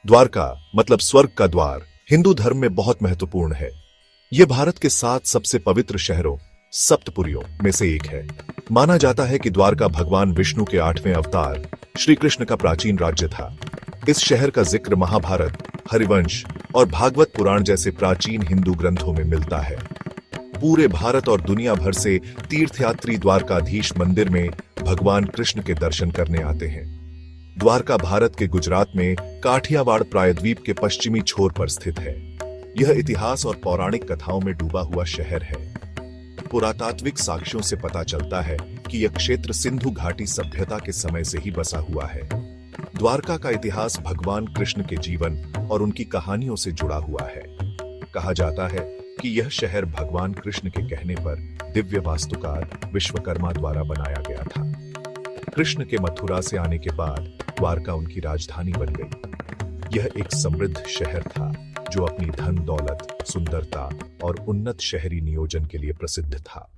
द्वारका मतलब स्वर्ग का द्वार हिंदू धर्म में बहुत महत्वपूर्ण है। यह भारत के 7 सबसे पवित्र शहरों सप्तपुरियों में से एक है। माना जाता है कि द्वारका भगवान विष्णु के 8वें अवतार श्री कृष्ण का प्राचीन राज्य था। इस शहर का जिक्र महाभारत, हरिवंश और भागवत पुराण जैसे प्राचीन हिंदू ग्रंथों में मिलता है। पूरे भारत और दुनिया भर से तीर्थयात्री द्वारकाधीश मंदिर में भगवान कृष्ण के दर्शन करने आते हैं। द्वारका भारत के गुजरात में काठियावाड़ प्रायद्वीप के पश्चिमी छोर पर स्थित है। यह इतिहास और पौराणिक कथाओं में डूबा हुआ शहर है। पुरातात्विक साक्ष्यों से पता चलता है कि यह क्षेत्र सिंधु घाटी सभ्यता के समय से ही बसा हुआ है। द्वारका का इतिहास भगवान कृष्ण के जीवन और उनकी कहानियों से जुड़ा हुआ है। कहा जाता है कि यह शहर भगवान कृष्ण के कहने पर दिव्य वास्तुकार विश्वकर्मा द्वारा बनाया गया था। कृष्ण के मथुरा से आने के बाद द्वारका उनकी राजधानी बन गई। यह एक समृद्ध शहर था जो अपनी धन दौलत, सुंदरता और उन्नत शहरी नियोजन के लिए प्रसिद्ध था।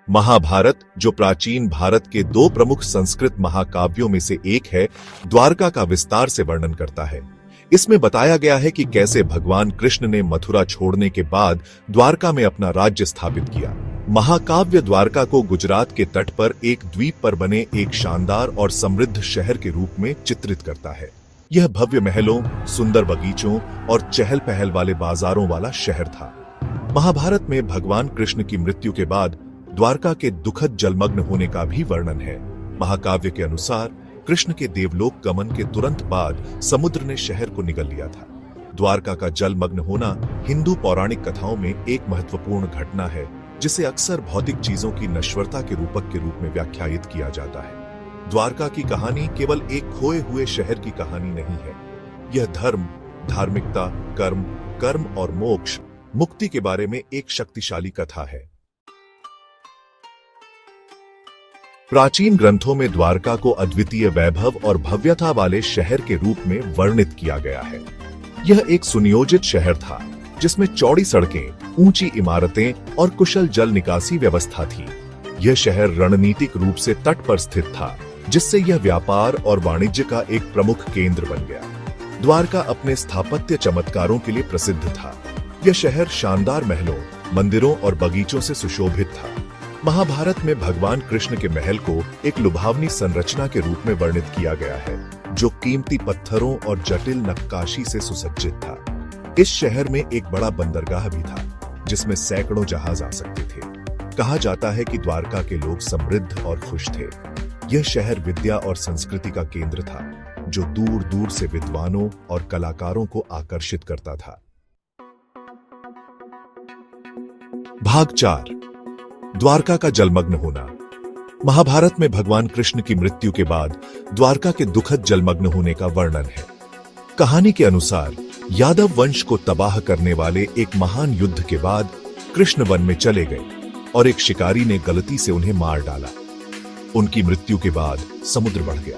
महाभारत, जो प्राचीन भारत के 2 प्रमुख संस्कृत महाकाव्यों में से एक है, द्वारका का विस्तार से वर्णन करता है। इसमें बताया गया है कि कैसे भगवान कृष्ण ने मथुरा छोड़ने के बाद द्वारका में अपना राज्य स्थापित किया। महाकाव्य द्वारका को गुजरात के तट पर एक द्वीप पर बने एक शानदार और समृद्ध शहर के रूप में चित्रित करता है। यह भव्य महलों, सुंदर बगीचों और चहल पहल वाले बाजारों वाला शहर था। महाभारत में भगवान कृष्ण की मृत्यु के बाद द्वारका के दुखद जलमग्न होने का भी वर्णन है। महाकाव्य के अनुसार कृष्ण के देवलोक गमन के तुरंत बाद समुद्र ने शहर को निगल लिया था। द्वारका का जलमग्न होना हिंदू पौराणिक कथाओं में एक महत्वपूर्ण घटना है, जिसे अक्सर भौतिक चीजों की नश्वरता के रूपक के रूप में व्याख्यायित किया जाता है। द्वारका की कहानी केवल एक खोए हुए शहर की कहानी नहीं है। यह धर्म, धार्मिकता, कर्म और मोक्ष, मुक्ति के बारे में एक शक्तिशाली कथा है। प्राचीन ग्रंथों में द्वारका को अद्वितीय वैभव और भव्यता वाले शहर के रूप में वर्णित किया गया है। यह एक सुनियोजित शहर था जिसमें चौड़ी सड़कें, ऊंची इमारतें और कुशल जल निकासी व्यवस्था थी। यह शहर रणनीतिक रूप से तट पर स्थित था, जिससे यह व्यापार और वाणिज्य का एक प्रमुख केंद्र बन गया। द्वारका अपने स्थापत्य चमत्कारों के लिए प्रसिद्ध था। यह शहर शानदार महलों, मंदिरों और बगीचों से सुशोभित था। महाभारत में भगवान कृष्ण के महल को एक लुभावनी संरचना के रूप में वर्णित किया गया है, जो कीमती पत्थरों और जटिल नक्काशी से सुसज्जित था। इस शहर में एक बड़ा बंदरगाह भी था, जिसमें सैकड़ों जहाज आ सकते थे। कहा जाता है कि द्वारका के लोग समृद्ध और खुश थे। यह शहर विद्या और संस्कृति का केंद्र था, जो दूर दूर से विद्वानों और कलाकारों को आकर्षित करता था। भाग 4, द्वारका का जलमग्न होना। महाभारत में भगवान कृष्ण की मृत्यु के बाद द्वारका के दुखद जलमग्न होने का वर्णन है। कहानी के अनुसार यादव वंश को तबाह करने वाले एक महान युद्ध के बाद कृष्ण वन में चले गए और एक शिकारी ने गलती से उन्हें मार डाला। उनकी मृत्यु के बाद समुद्र बढ़ गया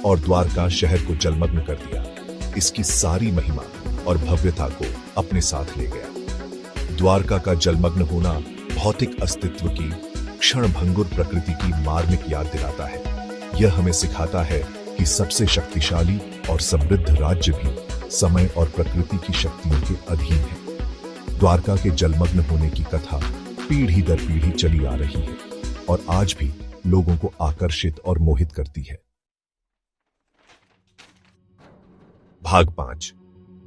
और द्वारका शहर को जलमग्न कर दिया। इसकी सारी महिमा और भव्यता को अपने साथ ले गया। द्वारका का जलमग्न होना भौतिक अस्तित्व की क्षणभंगुर प्रकृति की मार्मिक याद दिलाता है। यह हमें सिखाता है कि सबसे शक्तिशाली और समृद्ध राज्य भी समय और प्रकृति की शक्तियों के अधीन है। द्वारका के जलमग्न होने की कथा पीढ़ी दर पीढ़ी चली आ रही है और आज भी लोगों को आकर्षित और मोहित करती है। भाग 5,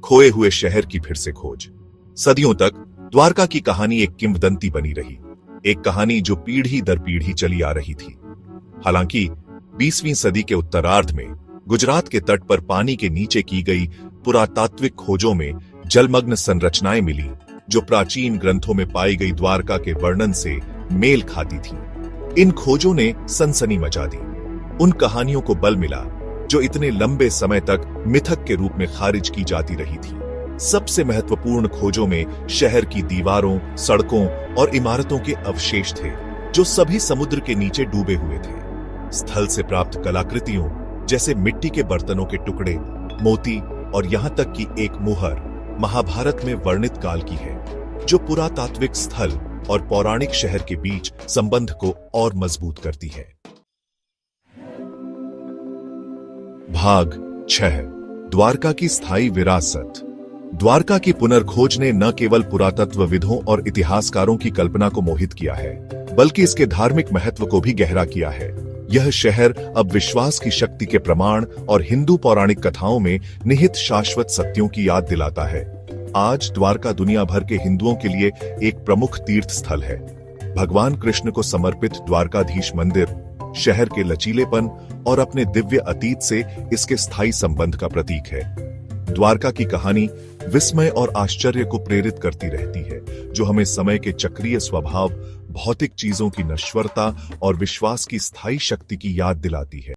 खोए हुए शहर की फिर से खोज। सदियों तक द्वारका की कहानी एक किंवदंती बनी रही, एक कहानी जो पीढ़ी दर पीढ़ी चली आ रही थी। हालांकि 20वीं सदी के उत्तरार्ध में गुजरात के तट पर पानी के नीचे की गई पुरातात्विक खोजों में जलमग्न संरचनाएं मिली, जो प्राचीन ग्रंथों में पाई गई द्वारका के वर्णन से मेल खाती थीं। इन खोजों ने सनसनी मचा दी। उन कहानियों को बल मिला जो इतने लंबे समय तक मिथक के रूप में खारिज की जाती रही थी। सबसे महत्वपूर्ण खोजों में शहर की दीवारों, सड़कों और इमारतों के अवशेष थे, जो सभी समुद्र के नीचे डूबे हुए थे। स्थल से प्राप्त कलाकृतियों जैसे मिट्टी के बर्तनों के टुकड़े, मोती और यहां तक कि एक मुहर महाभारत में वर्णित काल की है, जो पुरातात्विक स्थल और पौराणिक शहर के बीच संबंध को और मजबूत करती है। भाग 6 द्वारका की स्थायी विरासत। द्वारका की पुनर्खोज ने न केवल पुरातत्वविदों और इतिहासकारों की कल्पना को मोहित किया है, बल्कि इसके धार्मिक महत्व को भी गहरा किया है। यह शहर अब विश्वास की शक्ति के प्रमाण और हिंदू पौराणिक कथाओं में निहित शाश्वत सत्यों की याद दिलाता है। आज द्वारका दुनिया भर के हिंदुओं के लिए एक प्रमुख तीर्थ स्थल है। भगवान कृष्ण को समर्पित द्वारकाधीश मंदिर शहर के लचीलेपन और अपने दिव्य अतीत से इसके स्थायी संबंध का प्रतीक है। द्वारका की कहानी विस्मय और आश्चर्य को प्रेरित करती रहती है, जो हमें समय के चक्रीय स्वभाव, भौतिक चीजों की नश्वरता और विश्वास की स्थायी शक्ति की याद दिलाती है।